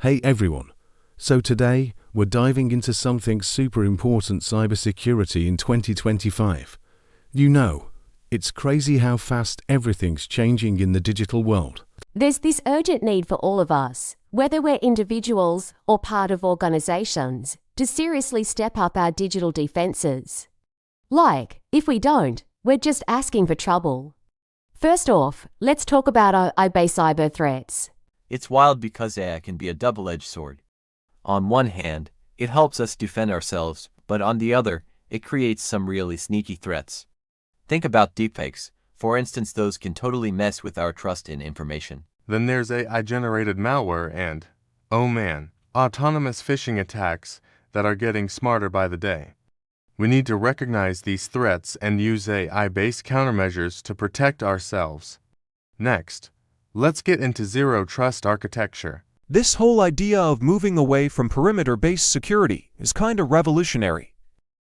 Hey everyone! So today, we're diving into something super important: cybersecurity in 2025. You know, it's crazy how fast everything's changing in the digital world. There's this urgent need for all of us, whether we're individuals or part of organizations, to seriously step up our digital defenses. If we don't, we're just asking for trouble. First off, let's talk about AI cyber threats. It's wild because AI can be a double-edged sword. On one hand, it helps us defend ourselves, but on the other, it creates some really sneaky threats. Think about deepfakes. For instance, those can totally mess with our trust in information. Then there's AI-generated malware and, oh man, autonomous phishing attacks that are getting smarter by the day. We need to recognize these threats and use AI-based countermeasures to protect ourselves. Next, let's get into zero-trust architecture. This whole idea of moving away from perimeter-based security is kind of revolutionary.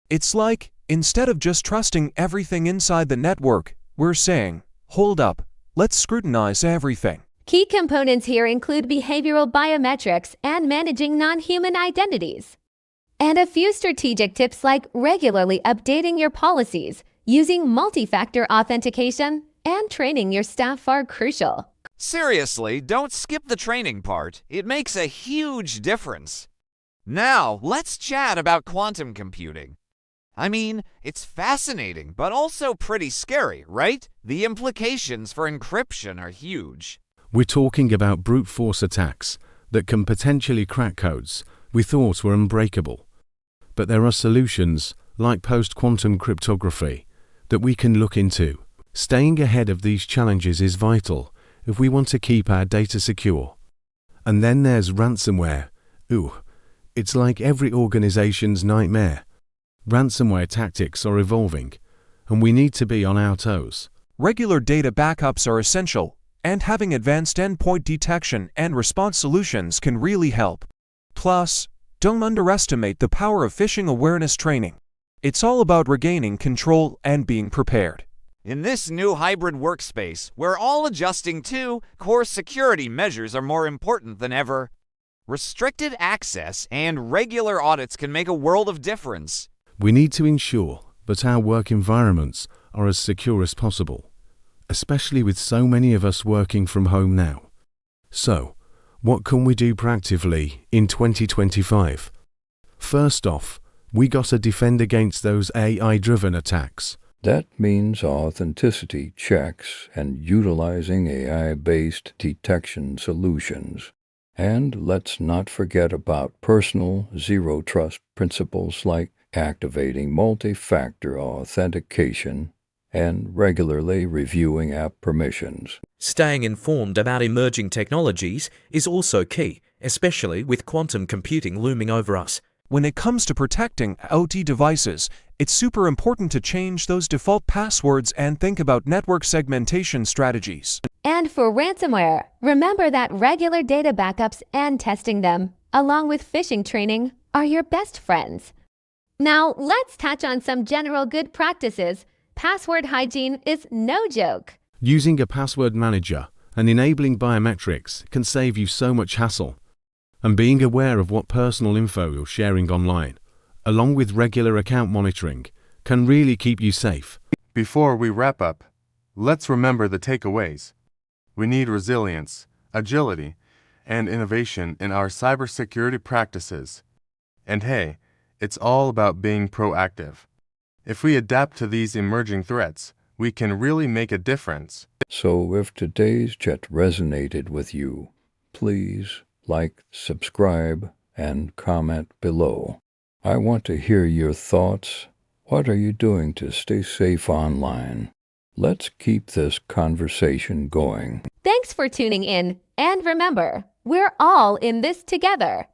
It's like, instead of just trusting everything inside the network, we're saying, hold up, let's scrutinize everything. Key components here include behavioral biometrics and managing non-human identities. And a few strategic tips like regularly updating your policies, using multi-factor authentication, and training your staff are crucial. Seriously, don't skip the training part. It makes a huge difference. Now, let's chat about quantum computing. I mean, it's fascinating, but also pretty scary, right? The implications for encryption are huge. We're talking about brute force attacks that can potentially crack codes we thought were unbreakable. But there are solutions, like post-quantum cryptography, that we can look into. Staying ahead of these challenges is vital if we want to keep our data secure. And then there's ransomware. Ooh, it's like every organization's nightmare. Ransomware tactics are evolving, and we need to be on our toes. Regular data backups are essential, and having advanced endpoint detection and response solutions can really help. Plus, don't underestimate the power of phishing awareness training. It's all about regaining control and being prepared. In this new hybrid workspace, we're all adjusting to, core security measures are more important than ever. Restricted access and regular audits can make a world of difference. We need to ensure that our work environments are as secure as possible, especially with so many of us working from home now. So, what can we do practically in 2025? First off, we gotta defend against those AI-driven attacks. That means authenticity checks and utilizing AI-based detection solutions. And let's not forget about personal zero-trust principles like activating multi-factor authentication and regularly reviewing app permissions. Staying informed about emerging technologies is also key, especially with quantum computing looming over us. When it comes to protecting OT devices, it's super important to change those default passwords and think about network segmentation strategies. And for ransomware, remember that regular data backups and testing them, along with phishing training, are your best friends. Now, let's touch on some general good practices. Password hygiene is no joke. Using a password manager and enabling biometrics can save you so much hassle. And being aware of what personal info you're sharing online, along with regular account monitoring, can really keep you safe. Before we wrap up, let's remember the takeaways. We need resilience, agility, and innovation in our cybersecurity practices. And hey, it's all about being proactive. If we adapt to these emerging threats, we can really make a difference. So if today's chat resonated with you, please like, subscribe, and comment below. I want to hear your thoughts. What are you doing to stay safe online? Let's keep this conversation going. Thanks for tuning in, and remember, we're all in this together.